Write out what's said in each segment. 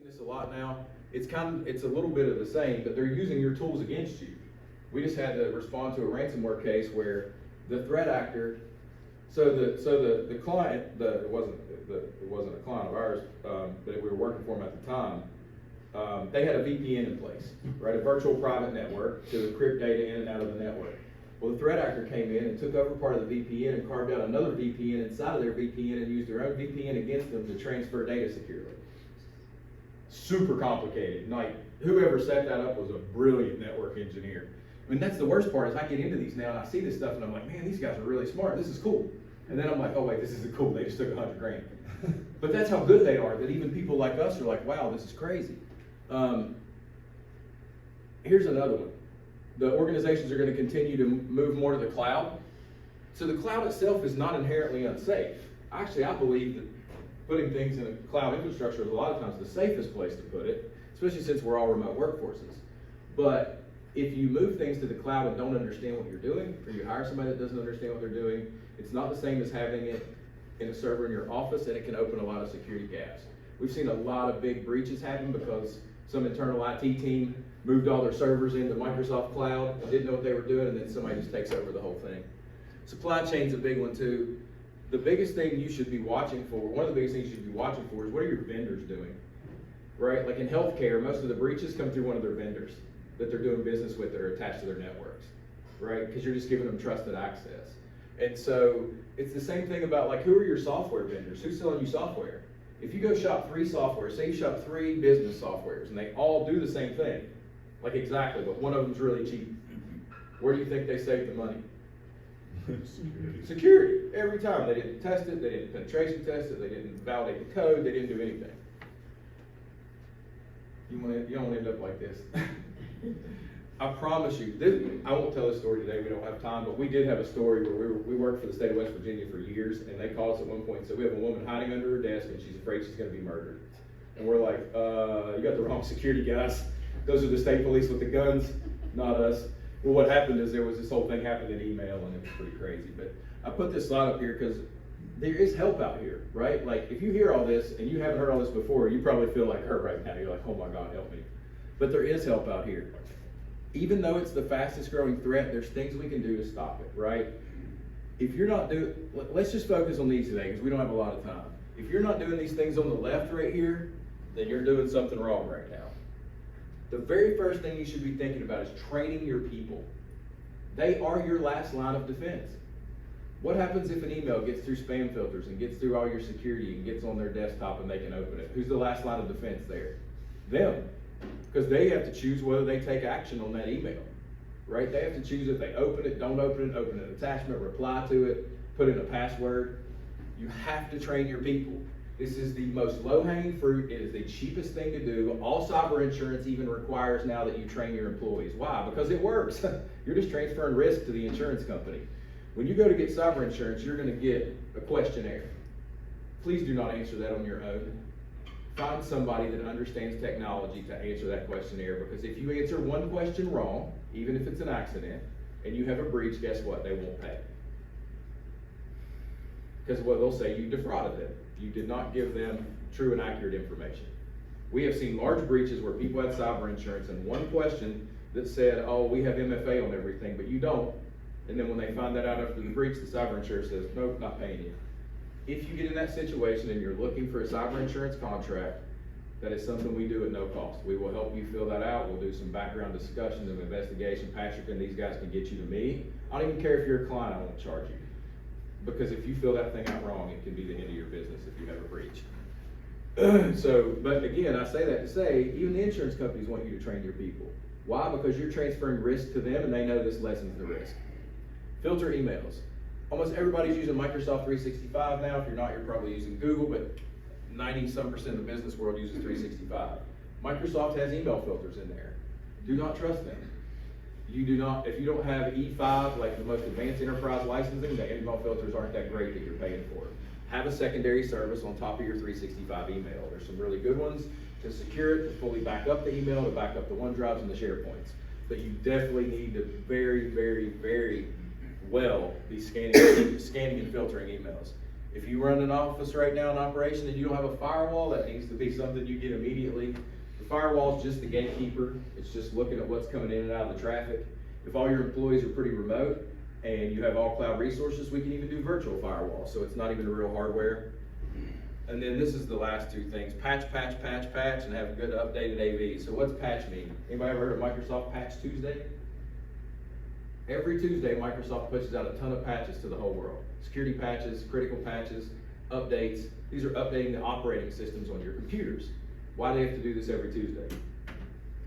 This a lot now. It's a little bit of the same, but they're using your tools against you. We just had to respond to a ransomware case where the threat actor, the client, it wasn't a client of ours, but we were working for them at the time. They had a VPN in place, right? A virtual private network to encrypt data in and out of the network. Well, the threat actor came in and took over part of the VPN and carved out another VPN inside of their VPN and used their own VPN against them to transfer data securely. Super complicated. Like, whoever set that up was a brilliant network engineer. I mean, that's the worst part is I get into these now and I see this stuff and I'm like, man, these guys are really smart. This is cool. And then I'm like, oh wait, this isn't cool. They just took $100 grand. But that's how good they are, that even people like us are like, wow, this is crazy. Here's another one. The organizations are going to continue to move more to the cloud. So the cloud itself is not inherently unsafe. Actually, I believe that putting things in a cloud infrastructure is a lot of times the safest place to put it, especially since we're all remote workforces. But if you move things to the cloud and don't understand what you're doing, or you hire somebody that doesn't understand what they're doing, it's not the same as having it in a server in your office, and it can open a lot of security gaps. We've seen a lot of big breaches happen because some internal IT team moved all their servers into Microsoft Cloud and didn't know what they were doing, and then somebody just takes over the whole thing. Supply chain's a big one too. The biggest thing you should be watching for, one of the biggest things you should be watching for is what are your vendors doing, right? Like in healthcare, most of the breaches come through one of their vendors that they're doing business with that are attached to their networks, right? Because you're just giving them trusted access. And so it's the same thing about like, who are your software vendors? Who's selling you software? If you go shop 3 software, say you shop 3 business softwares and they all do the same thing, like exactly, but one of them's really cheap. Where do you think they save the money? Security. Every time. They didn't test it, they didn't penetration test it, they didn't validate the code, they didn't do anything. You don't end up like this. I promise you, I won't tell this story today, we don't have time, but we did have a story where we worked for the state of West Virginia for years, and they called us at one point and said, we have a woman hiding under her desk and she's afraid she's gonna be murdered. And we're like, you got the wrong security guys. Those are the state police with the guns, not us. Well, what happened is there was this whole thing happened in email and it was pretty crazy. But I put this slide up here because there is help out here, right? Like if you hear all this and you haven't heard all this before, you probably feel like her right now. You're like, oh my God, help me. But there is help out here. Even though it's the fastest growing threat, there's things we can do to stop it, right? If you're not doing, let's just focus on these today because we don't have a lot of time. If you're not doing these things on the left right here, then you're doing something wrong right now. The very first thing you should be thinking about is training your people. They are your last line of defense. What happens if an email gets through spam filters and gets through all your security and gets on their desktop and they can open it? Who's the last line of defense there? Them. Because they have to choose whether they take action on that email, right? They have to choose if they open it, don't open an attachment, reply to it, put in a password. You have to train your people. This is the most low-hanging fruit. It is the cheapest thing to do. All cyber insurance even requires now that you train your employees. Why? Because it works. You're just transferring risk to the insurance company. When you go to get cyber insurance, you're going to get a questionnaire. Please do not answer that on your own. Find somebody that understands technology to answer that questionnaire, because if you answer one question wrong, even if it's an accident, and you have a breach, guess what? They won't pay. Because what they'll say, you defrauded them. You did not give them true and accurate information. We have seen large breaches where people had cyber insurance and one question that said, oh, we have MFA on everything, but you don't. And then when they find that out after the breach, the cyber insurer says, nope, not paying you. If you get in that situation and you're looking for a cyber insurance contract, that is something we do at no cost. We will help you fill that out. We'll do some background discussions and investigation. Patrick and these guys can get you to me. I don't even care if you're a client, I won't charge you. Because if you fill that thing out wrong, it can be the end of your business if you have a breach. But again, I say that to say, even the insurance companies want you to train your people. Why? Because you're transferring risk to them and they know this lessens the risk. Filter emails. Almost everybody's using Microsoft 365 now. If you're not, you're probably using Google, but 90-some% of the business world uses 365. Microsoft has email filters in there. Do not trust them. You do not, if you don't have E5, like the most advanced enterprise licensing, the email filters aren't that great that you're paying for. Have a secondary service on top of your 365 email. There's some really good ones to secure it, to fully back up the email, to back up the OneDrives and the SharePoints. But you definitely need to very, very, very well be scanning and filtering emails. If you run an office right now in operation and you don't have a firewall, that needs to be something you get immediately. The firewall is just the gatekeeper. It's just looking at what's coming in and out of the traffic. If all your employees are pretty remote and you have all cloud resources, we can even do virtual firewall, so it's not even real hardware. And then this is the last two things: patch, patch, patch, patch, and have a good updated AV. So what's patch mean? Anybody ever heard of Microsoft Patch Tuesday? Every Tuesday, Microsoft pushes out a ton of patches to the whole world. Security patches, critical patches, updates. These are updating the operating systems on your computers. Why do they have to do this every Tuesday?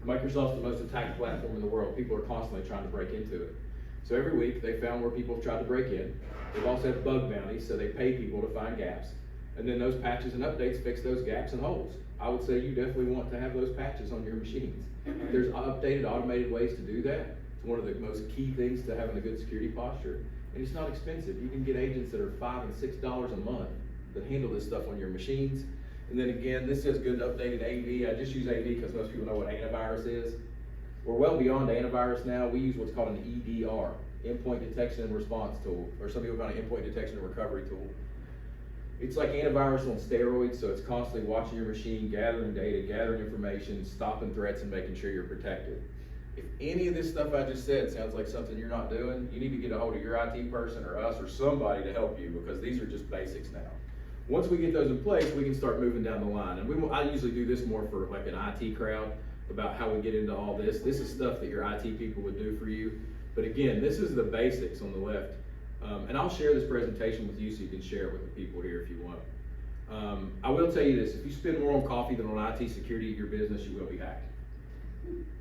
Microsoft's the most attacked platform in the world. People are constantly trying to break into it. So every week, they found where people have tried to break in. They've also had bug bounties, so they pay people to find gaps. And then those patches and updates fix those gaps and holes. I would say you definitely want to have those patches on your machines. There's updated, automated ways to do that. It's one of the most key things to having a good security posture. And it's not expensive. You can get agents that are $5 and $6 a month that handle this stuff on your machines. And then again, this says good updated AV. I just use AV because most people know what antivirus is. We're well beyond antivirus now. We use what's called an EDR, endpoint detection and response tool, or some people call it endpoint detection and recovery tool. It's like antivirus on steroids, so it's constantly watching your machine, gathering data, gathering information, stopping threats, and making sure you're protected. If any of this stuff I just said sounds like something you're not doing, you need to get a hold of your IT person or us or somebody to help you, because these are just basics now. Once we get those in place, we can start moving down the line. And I usually do this more for like an IT crowd about how we get into all this. This is stuff that your IT people would do for you. But again, this is the basics on the left. And I'll share this presentation with you so you can share it with the people here if you want. I will tell you this: if you spend more on coffee than on IT security at your business, you will be hacked.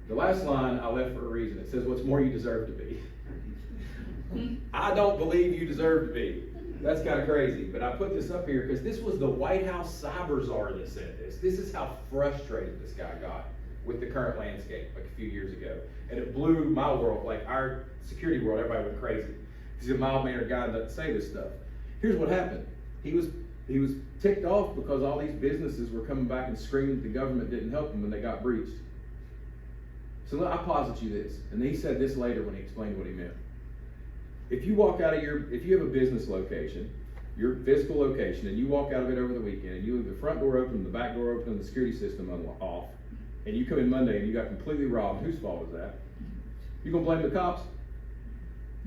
The last line I left for a reason. It says, "What's more, you deserve to be." I don't believe you deserve to be. That's kind of crazy, but I put this up here because this was the White House cyber czar that said this. This is how frustrated this guy got with the current landscape like a few years ago. And it blew my world, like our security world, everybody went crazy. He's a mild-mannered guy that doesn't say this stuff. Here's what happened. He was ticked off because all these businesses were coming back and screaming that the government didn't help them when they got breached. So I posit you this, and he said this later when he explained what he meant. If you have a business location, your physical location, and you walk out of it over the weekend, and you leave the front door open, the back door open, and the security system off, and you come in Monday and you got completely robbed, whose fault is that? You gonna blame the cops?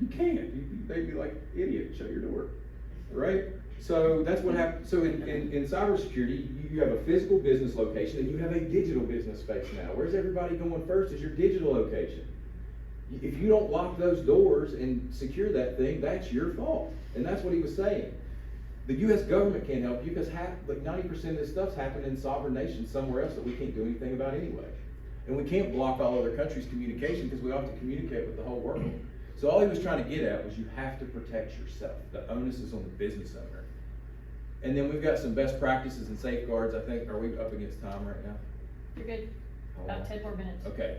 You can't. They'd be like, idiot, shut your door, right? So that's what happened. So in cybersecurity, you have a physical business location and you have a digital business space now. Where's everybody going first is your digital location. If you don't lock those doors and secure that thing, that's your fault. And that's what he was saying. The U.S. government can't help you because like 90% of this stuff's happening in sovereign nations somewhere else that we can't do anything about anyway. And we can't block all other countries' communication because we have to communicate with the whole world. So all he was trying to get at was you have to protect yourself. The onus is on the business owner. And then we've got some best practices and safeguards. I think, are we up against time right now? You're good. About 10 more minutes. Okay.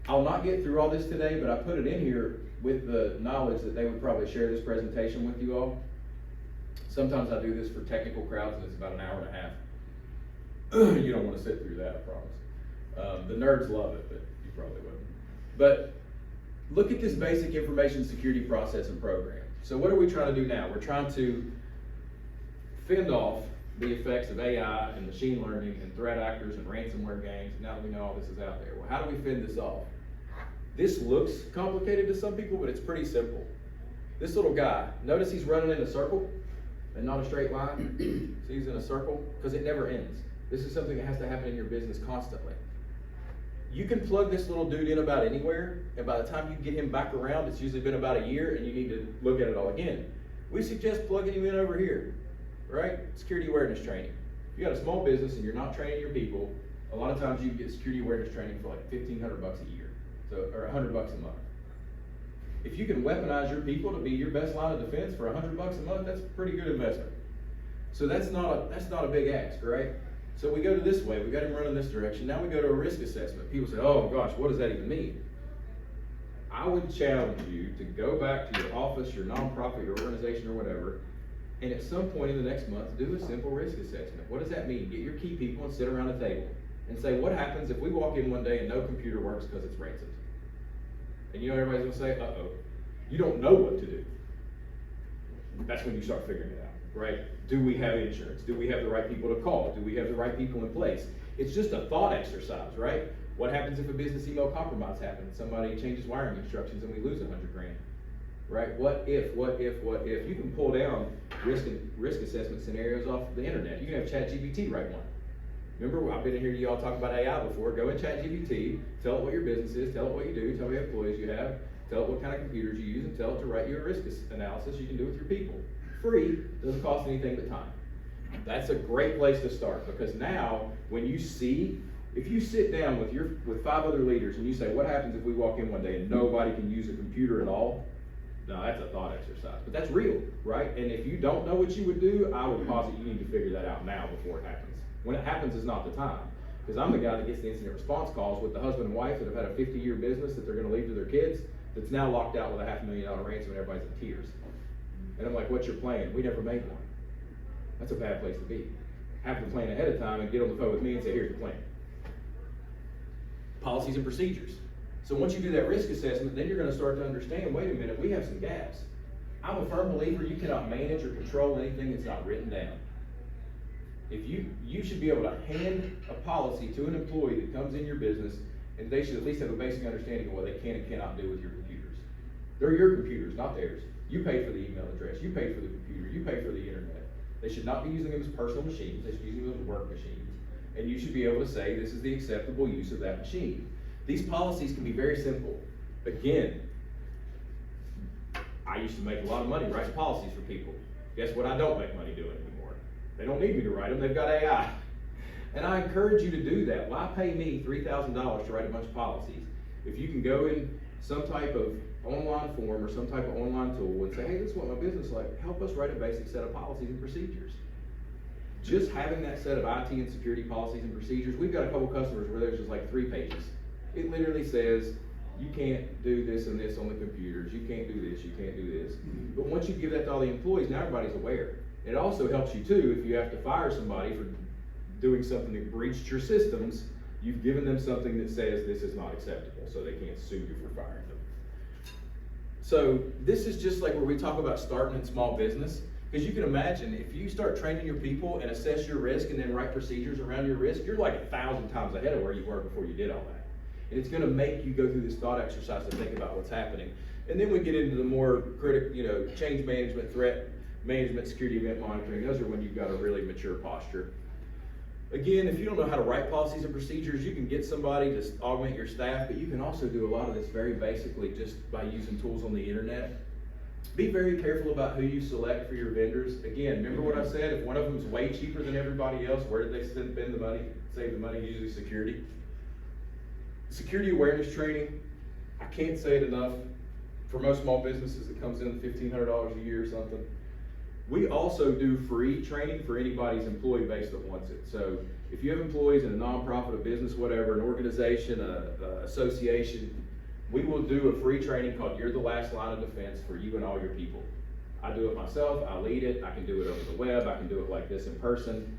I'll not get through all this today, but I put it in here with the knowledge that they would probably share this presentation with you all. Sometimes I do this for technical crowds and it's about an hour and a half. You don't want to sit through that, I promise. The nerds love it, but you probably wouldn't. But look at this basic information security process and program. So what are we trying to do now? We're trying to fend off the effects of AI and machine learning and threat actors and ransomware games. Now that we know all this is out there, well, how do we fend this off? This looks complicated to some people, but it's pretty simple. This little guy, notice he's running in a circle and not a straight line. So he's in a circle because it never ends. This is something that has to happen in your business constantly. You can plug this little dude in about anywhere, and by the time you get him back around, it's usually been about a year, and you need to look at it all again. We suggest plugging him in over here, right? Security awareness training. If you got a small business and you're not training your people, a lot of times you can get security awareness training for like $1,500 a year, or $100 a month. If you can weaponize your people to be your best line of defense for $100 a month, that's a pretty good investment. So that's not a big ask, right? So we go to this way, we got him running this direction. Now we go to a risk assessment. People say, oh gosh, what does that even mean? I would challenge you to go back to your office, your nonprofit, your organization or whatever, and at some point in the next month, do a simple risk assessment. What does that mean? Get your key people and sit around a table and say, what happens if we walk in one day and no computer works because it's ransomed? And you know everybody's gonna say, uh-oh. You don't know what to do. That's when you start figuring it out. right? Do we have insurance? Do we have the right people to call? Do we have the right people in place? It's just a thought exercise, right? What happens if a business email compromise happens? Somebody changes wiring instructions and we lose $100 grand, right? What if? You can pull down risk assessment scenarios off the internet. You can have ChatGPT write one. Remember, I've been in here to y'all talk about AI before. Go in ChatGPT, tell it what your business is, tell it what you do, tell me how many employees you have, tell it what kind of computers you use, and tell it to write you a risk analysis you can do with your people. Free, doesn't cost anything but time. That's a great place to start, because now when you see, if you sit down with 5 other leaders and you say, what happens if we walk in one day and nobody can use a computer at all? No, that's a thought exercise, but that's real, right? And if you don't know what you would do, I would posit you need to figure that out now before it happens. When it happens is not the time, because I'm the guy that gets the incident response calls with the husband and wife that have had a 50-year business that they're gonna leave to their kids, that's now locked out with a $500,000 ransom and everybody's in tears. And I'm like, what's your plan? We never made one. That's a bad place to be. Have the plan ahead of time and get on the phone with me and say, here's the plan. Policies and procedures. So once you do that risk assessment, then you're gonna start to understand, wait a minute, we have some gaps. I'm a firm believer you cannot manage or control anything that's not written down. If you should be able to hand a policy to an employee that comes in your business, and they should at least have a basic understanding of what they can and cannot do with your computers. They're your computers, not theirs. You pay for the email address, you pay for the computer, you pay for the internet. They should not be using them as personal machines, they should be using them as work machines. And you should be able to say, this is the acceptable use of that machine. These policies can be very simple. Again, I used to make a lot of money writing policies for people. Guess what I don't make money doing anymore? They don't need me to write them, they've got AI. And I encourage you to do that. Why pay me $3,000 to write a bunch of policies? If you can go in some type of online form or some type of online tool and say, hey, this is what my business is like, help us write a basic set of policies and procedures. Just having that set of IT and security policies and procedures, we've got a couple customers where there's just like 3 pages. It literally says, you can't do this and this on the computers, you can't do this, you can't do this. But once you give that to all the employees, now everybody's aware. It also helps you too, if you have to fire somebody for doing something that breached your systems, you've given them something that says this is not acceptable, so they can't sue you for firing them. So this is just like where we talk about starting in small business, because you can imagine if you start training your people and assess your risk and then write procedures around your risk, you're like 1,000 times ahead of where you were before you did all that. And it's gonna make you go through this thought exercise to think about what's happening. And then we get into the more critical, change management, threat management, security event monitoring. Those are when you've got a really mature posture. Again, if you don't know how to write policies and procedures, you can get somebody to augment your staff, but you can also do a lot of this very basically just by using tools on the internet. Be very careful about who you select for your vendors. Again, remember what I said, if one of them is way cheaper than everybody else, where did they spend the money, save the money? Usually security. Security awareness training, I can't say it enough. For most small businesses, it comes in $1,500 a year or something. We also do free training for anybody's employee base that wants it. So if you have employees in a nonprofit, a business, whatever, an organization, a association, we will do a free training called You're the Last Line of Defense for you and all your people. I do it myself, I lead it, I can do it over the web, I can do it like this in person.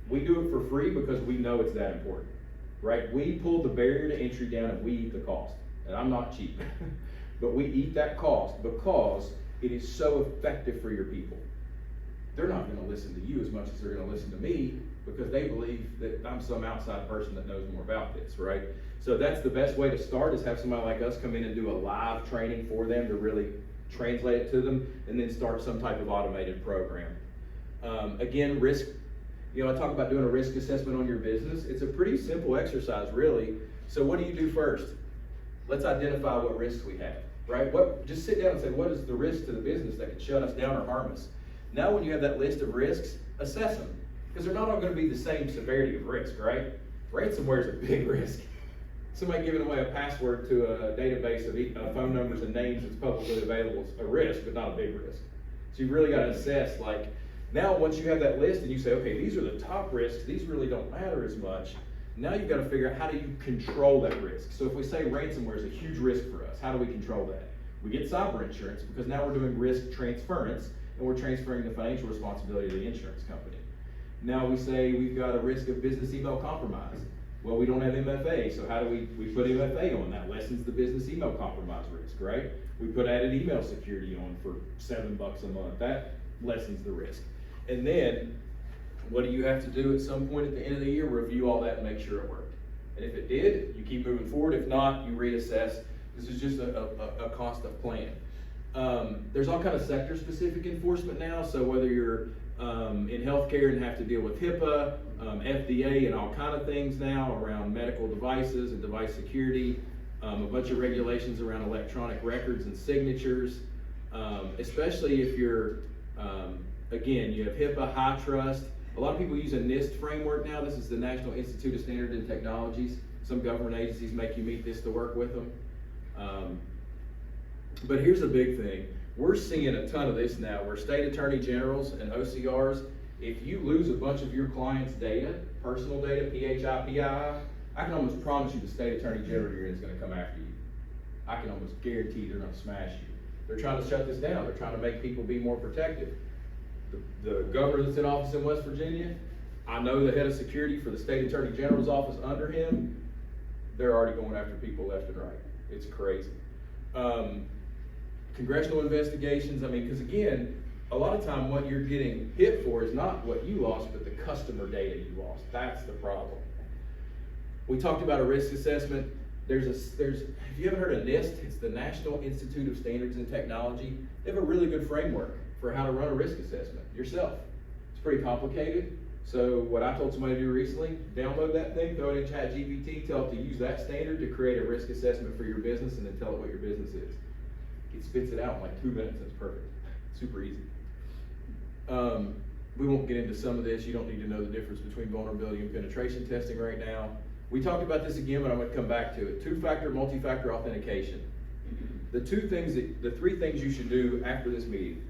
We do it for free because we know it's that important, right? We pull the barrier to entry down and we eat the cost. And I'm not cheap, but we eat that cost because it is so effective for your people. They're not gonna listen to you as much as they're gonna listen to me because they believe that I'm some outside person that knows more about this, right? So that's the best way to start, is have somebody like us come in and do a live training for them to really translate it to them, and then start some type of automated program. Again, risk, I talk about doing a risk assessment on your business. It's a pretty simple exercise, really. So what do you do first? Let's identify what risks we have. Right? Just sit down and say, what is the risk to the business that could shut us down or harm us? Now when you have that list of risks, assess them. Because they're not all going to be the same severity of risk, right? Ransomware is a big risk. Somebody giving away a password to a database of phone numbers and names that's publicly available is a risk, but not a big risk. So you've really got to assess, now once you have that list and you say, okay, these are the top risks, these really don't matter as much. Now you've got to figure out, how do you control that risk? So if we say ransomware is a huge risk for us, how do we control that? We get cyber insurance, because now we're doing risk transference and we're transferring the financial responsibility to the insurance company. Now we say we've got a risk of business email compromise. Well, we don't have MFA, so how do we put MFA on? That lessens the business email compromise risk, right? We put added email security on for $7 a month. That lessens the risk. And then, what do you have to do at some point at the end of the year? Review all that and make sure it worked. And if it did, you keep moving forward. If not, you reassess. This is just a constant plan. There's all kind of sector-specific enforcement now. So whether you're in healthcare and have to deal with HIPAA, FDA, and all kind of things now around medical devices and device security, a bunch of regulations around electronic records and signatures, especially if you're, again, you have HIPAA, HITRUST. A lot of people use a NIST framework now. This is the National Institute of Standards and Technologies. Some government agencies make you meet this to work with them. But here's the big thing. We're seeing a ton of this now where state attorney generals and OCRs, if you lose a bunch of your clients' data, personal data, PHI, PII, I can almost promise you the state attorney general you're in is gonna come after you. I can almost guarantee they're gonna smash you. They're trying to shut this down. They're trying to make people be more protected. The governor that's in office in West Virginia, I know the head of security for the state attorney general's office under him, they're already going after people left and right. It's crazy. Congressional investigations, I mean, because again, a lot of time what you're getting hit for is not what you lost, but the customer data you lost. That's the problem. We talked about a risk assessment. Have you ever heard of NIST? It's the National Institute of Standards and Technology. They have a really good framework for how to run a risk assessment yourself. It's pretty complicated. So what I told somebody to do recently, download that thing, throw it in ChatGPT, tell it to use that standard to create a risk assessment for your business, and then tell it what your business is. It spits it out in like 2 minutes, and it's perfect. Super easy. We won't get into some of this. You don't need to know the difference between vulnerability and penetration testing right now. We talked about this again, but I'm gonna come back to it. Two-factor, multi-factor authentication. The three things you should do after this meeting.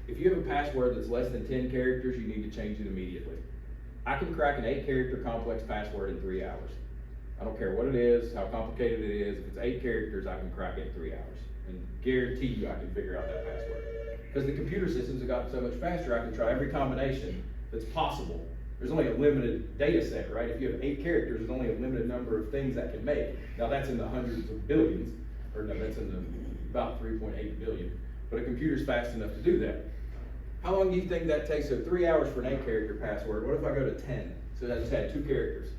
If you have a password that's less than 10 characters, you need to change it immediately. I can crack an 8-character complex password in 3 hours. I don't care what it is, how complicated it is. If it's 8 characters, I can crack it in 3 hours. And guarantee you I can figure out that password. Because the computer systems have gotten so much faster, I can try every combination that's possible. There's only a limited data set, right? If you have 8 characters, there's only a limited number of things that can make. Now that's in the hundreds of billions, or no, that's in the about 3.8 billion. But a computer's fast enough to do that. How long do you think that takes? So 3 hours for an 8-character password. What if I go to 10? So I just had 2 characters.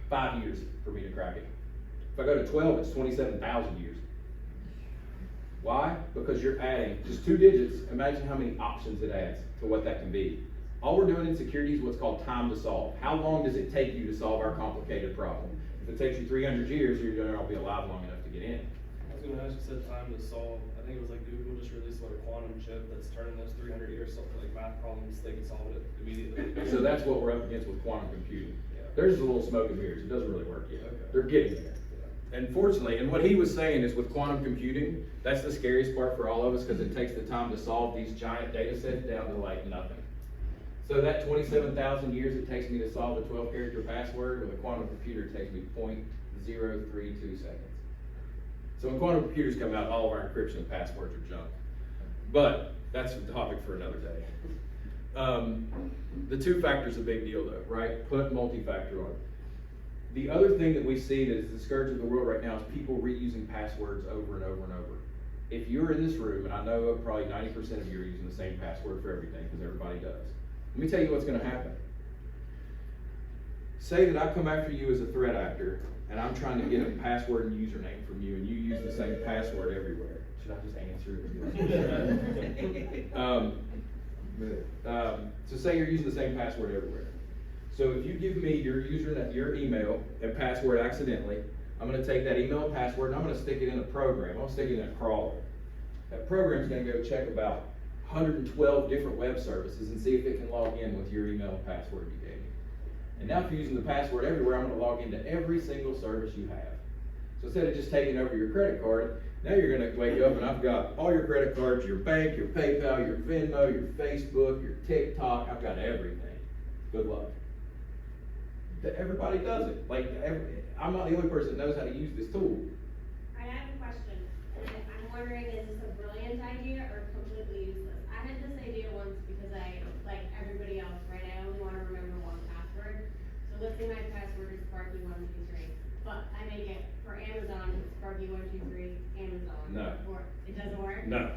5 years for me to crack it. If I go to 12, it's 27,000 years. Why? Because you're adding just 2 digits. Imagine how many options it adds to what that can be. All we're doing in security is what's called time to solve. How long does it take you to solve our complicated problem? If it takes you 300 years, you're going to be alive long enough to get in. I was going to ask, you said time to solve. I think it was like Google just released a quantum chip that's turning those 300 years something like math problems, they can solve it immediately. So that's what we're up against with quantum computing. Yeah. There's a little smoke and mirrors. It doesn't really work yet. Okay. They're getting there. And fortunately, and what he was saying is with quantum computing, that's the scariest part for all of us because it takes the time to solve these giant data sets down to like nothing. So that 27,000 years it takes me to solve a 12-character password, with a quantum computer it takes me 0.032 seconds. So when quantum computers come out, all of our encryption and passwords are junk. But that's a topic for another day. The 2-factor is a big deal though, right? Put multi-factor on it. The other thing that we see that is the scourge of the world right now is people reusing passwords over and over and over. If you're in this room, and I know probably 90% of you are using the same password for everything, because everybody does. Let me tell you what's gonna happen. Say that I come after you as a threat actor, and I'm trying to get a password and username from you, and you use the same password everywhere. Should I just answer it? So say you're using the same password everywhere. So if you give me your your email and password accidentally, I'm gonna take that email and password and I'm gonna stick it in a program. I'm gonna stick it in a crawler. That program's gonna go check about 112 different web services and see if it can log in with your email and password you gave me. And now if you're using the password everywhere, I'm gonna log into every single service you have. So instead of just taking over your credit card, now you're gonna wake up and I've got all your credit cards, your bank, your PayPal, your Venmo, your Facebook, your TikTok, I've got everything. Good luck. Everybody does it. Like, I'm not the only person that knows how to use this tool. I have a question. I'm wondering, is this a brilliant idea or completely useless? I had this idea once because I, like everybody else, right, I only want to remember one password. So let's say my password is Sparky123, but I make it for Amazon, it's Sparky123, Amazon. No. Or it doesn't work? No.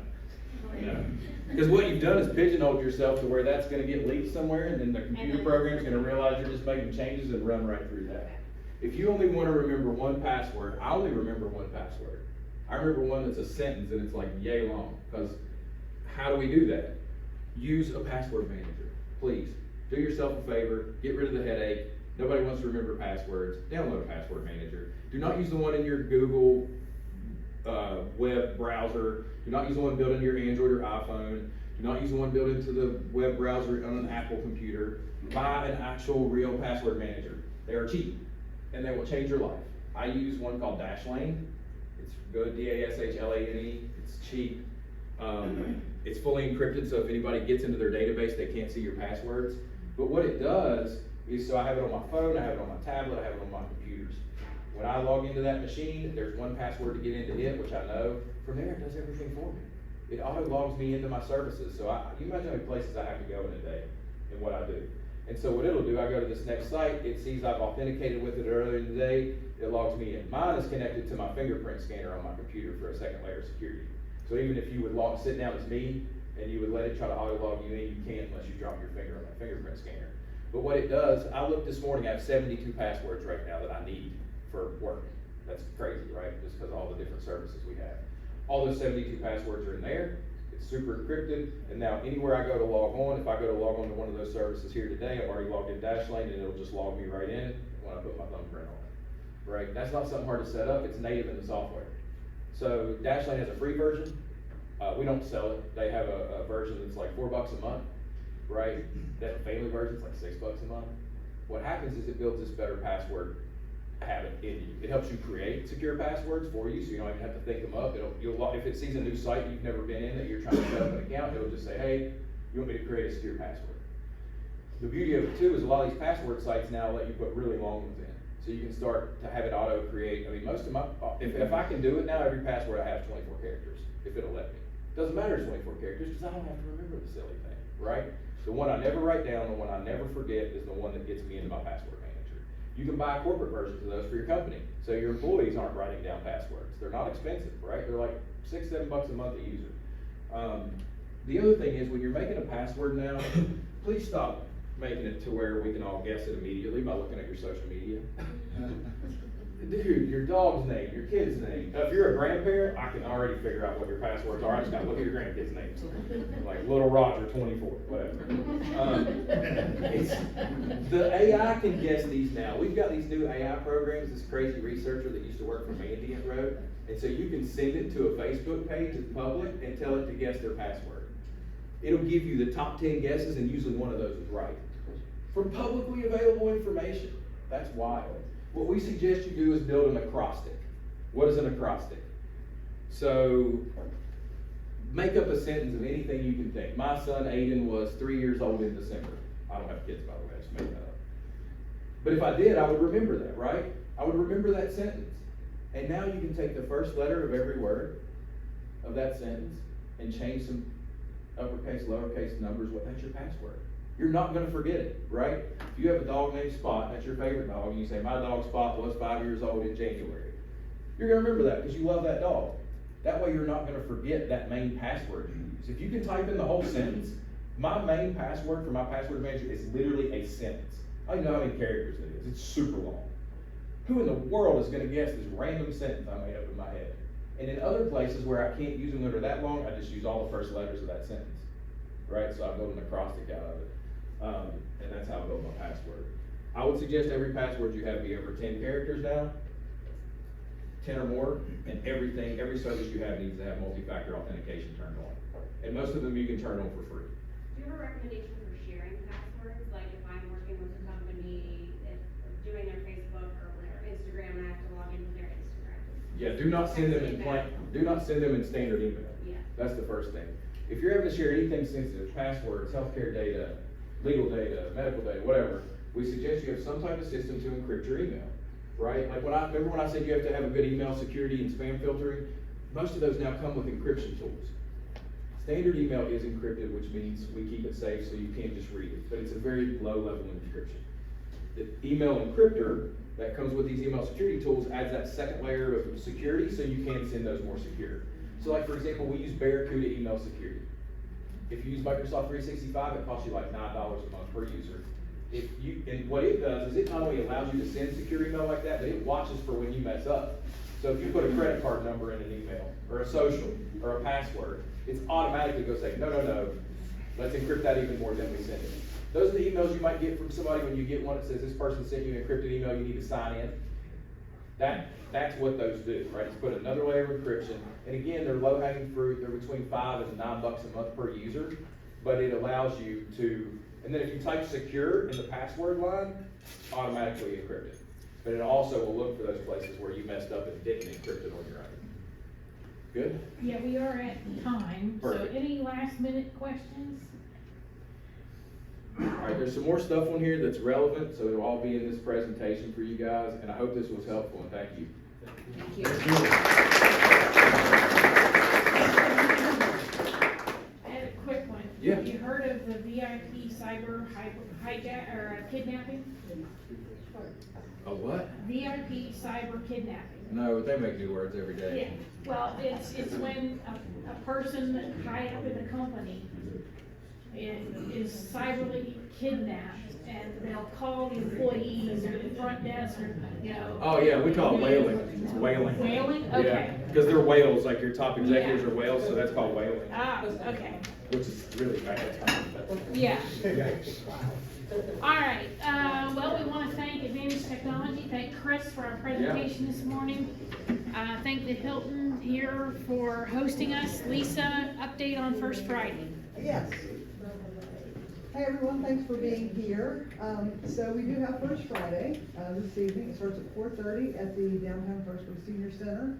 No. Cause what you've done is pigeonholed yourself to where that's gonna get leaked somewhere, and then the computer then- program's gonna realize you're just making changes and run right through that. If you only wanna remember one password, I only remember one password. I remember one that's a sentence and it's like yay long, cause how do we do that? Use a password manager, please. Do yourself a favor, get rid of the headache. Nobody wants to remember passwords. Download a password manager. Do not use the one in your Google web browser. Do not use the one built into your Android or iPhone. Do not use the one built into the web browser on an Apple computer. Buy an actual real password manager. They are cheap and they will change your life. I use one called Dashlane. It's good, D-A-S-H-L-A-N-E. It's cheap. It's fully encrypted, so if anybody gets into their database, they can't see your passwords. But what it does is, so I have it on my phone, I have it on my tablet, I have it on my computers. When I log into that machine, there's one password to get into it, which I know. From there, it does everything for me. It auto logs me into my services. So you imagine how many places I have to go in a day and what I do. And so what it'll do, I go to this next site, it sees I've authenticated with it earlier in the day, it logs me in. Mine is connected to my fingerprint scanner on my computer for a second layer of security. So even if you would sit down as me and you would let it try to auto log you in, you can't unless you drop your finger on that fingerprint scanner. But what it does, I looked this morning, I have 72 passwords right now that I need for work. That's crazy, right? Just because of all the different services we have. All those 72 passwords are in there. It's super encrypted. And now anywhere I go to log on, if I go to log on to one of those services here today, I've already logged in Dashlane and it'll just log me right in when I put my thumbprint on it, right? That's not something hard to set up. It's native in the software. So Dashlane has a free version. We don't sell it. They have a version that's like $4 a month, right? That family version's like $6 a month. What happens is it builds this better password habit in you. It helps you create secure passwords for you, so you don't even have to think them up. If it sees a new site you've never been in that you're trying to set up an account, it'll just say, hey, you want me to create a secure password. The beauty of it too is a lot of these password sites now let you put really long ones in. So you can start to have it auto create. I mean, most of my, if I can do it now, every password I have 24 characters, if it'll let me. Doesn't matter it's 24 characters because I don't have to remember the silly thing, right? The one I never write down, the one I never forget is the one that gets me into my password manager. You can buy corporate versions of those for your company. So your employees aren't writing down passwords. They're not expensive, right? They're like $6, $7 a month a user. The other thing is when you're making a password now, please stop making it to where we can all guess it immediately by looking at your social media. Dude, your dog's name, your kid's name. If you're a grandparent, I can already figure out what your passwords are. I just gotta look at your grandkid's names. Like Little Roger 24, whatever. The AI can guess these now. We've got these new AI programs, this crazy researcher that used to work for Mandiant wrote. And so you can send it to a Facebook page that's public and tell it to guess their password. It'll give you the top 10 guesses and usually one of those is right. From publicly available information. That's wild. What we suggest you do is build an acrostic. What is an acrostic? So, make up a sentence of anything you can think. My son Aiden was 3 years old in December. I don't have kids, by the way, I just made that up. But if I did, I would remember that, right? I would remember that sentence. And now you can take the first letter of every word of that sentence and change some uppercase, lowercase numbers. That's your password. You're not going to forget it, right? If you have a dog named Spot, that's your favorite dog, and you say, my dog Spot was 5 years old in January. You're going to remember that because you love that dog. That way you're not going to forget that main password you use. If you can type in the whole sentence, my main password for my password manager is literally a sentence. I don't even know how many characters it is. It's super long. Who in the world is going to guess this random sentence I made up in my head? And in other places where I can't use them that are that long, I just use all the first letters of that sentence, right? So I build an acrostic out of it. And that's how I build my password. I would suggest every password you have be over 10 characters now, 10 or more, and every service you have needs to have multi-factor authentication turned on. And most of them you can turn on for free. Do you have a recommendation for sharing passwords? Like if I'm working with a company, if doing their Facebook or their Instagram, and I have to log into their Instagram. Yeah, do not send them in standard email. Yeah. That's the first thing. If you're having to share anything sensitive, passwords, healthcare data, legal data, medical data, whatever, we suggest you have some type of system to encrypt your email, right? Like remember when I said you have to have a good email security and spam filtering? Most of those now come with encryption tools. Standard email is encrypted, which means we keep it safe so you can't just read it, but it's a very low level encryption. The email encryptor that comes with these email security tools adds that second layer of security so you can send those more secure. So like for example, we use Barracuda email security. If you use Microsoft 365, it costs you like $9 a month per user. And what it does is it not only allows you to send secure email like that, but it watches for when you mess up. So if you put a credit card number in an email, or a social, or a password, it's automatically going to say, no, let's encrypt that even more than we send it. Those are the emails you might get from somebody when you get one that says this person sent you an encrypted email, you need to sign in. That's what those do, right? It's put another layer of encryption. And again, they're low hanging fruit. They're between $5 and $9 a month per user, but it allows you to, and then if you type secure in the password line, automatically encrypt it. But it also will look for those places where you messed up and didn't encrypt it on your own. Good? Yeah, we are at time, so Perfect. any last minute questions? All right, there's some more stuff on here that's relevant, so it'll all be in this presentation for you guys, and I hope this was helpful, and thank you. I had a quick one. Yeah. Have you heard of the VIP cyber hijack, or kidnapping? A what? VIP cyber kidnapping. No, they make new words every Yeah, well, it's when a person high up in the company is cyberly kidnapped, and they'll call the employees or the front desk, or, you know. Oh, yeah, we call it whaling. It's whaling. Whaling? Yeah, Okay. because they're whales, like your top executives Yeah. are whales, so that's called whaling, Ah, okay, which is really bad. yeah. All right, well, we want to thank Advantage Technology, thank Chris for our presentation this morning. Thank the Hilton here for hosting us. Lisa, update on First Friday. Yes. Hey everyone, thanks for being here. So we do have First Friday, this evening. It starts at 4:30 at the downtown Firstwood Senior Center.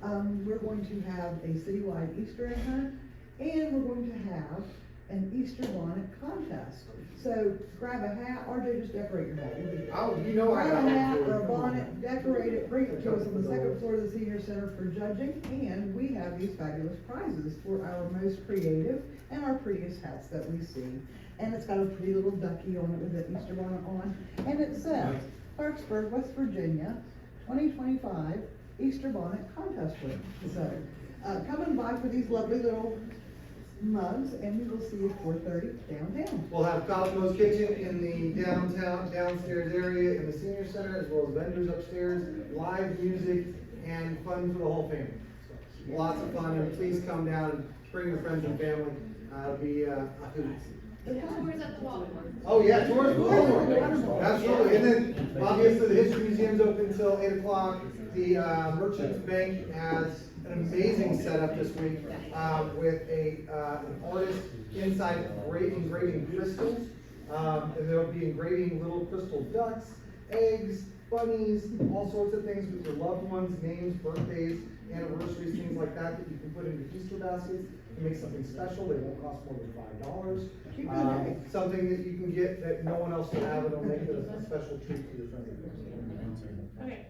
We're going to have a citywide Easter egg hunt, and we're going to have an Easter bonnet contest. So grab a hat, RJ, just decorate your hat. You'll be good. Oh, you know I Grab got a hat one. or a bonnet, decorate it, bring it to us on the second floor of the Senior Center for judging, and we have these fabulous prizes for our most creative and our prettiest hats that we see. And it's got a pretty little ducky on it with an Easter bonnet on, and it says, Clarksburg, West Virginia, 2025 Easter Bonnet Contest winner. So, come and buy for these lovely little mugs, and we will see you at 4:30 downtown. We'll have Cosmo's Kitchen in the downstairs area in the senior center, as well as vendors upstairs, live music, and fun for the whole family. So, lots of fun, and please come down and bring your friends and family. It'll be a hoot. Tours at the Walmart. Oh, yeah, tours for Walmart. Absolutely, and then obviously the History Museum's open until 8 o'clock. The Merchants Bank has an amazing setup this week with an artist inside engraving crystals. And they'll be engraving little crystal ducks, eggs, bunnies, all sorts of things with your loved ones, names, birthdays, anniversaries, things like that that you can put into Easter baskets to make something special. They won't cost more than $5. Something that you can get that no one else will have, and it'll make it a special treat for your friends and family. Okay,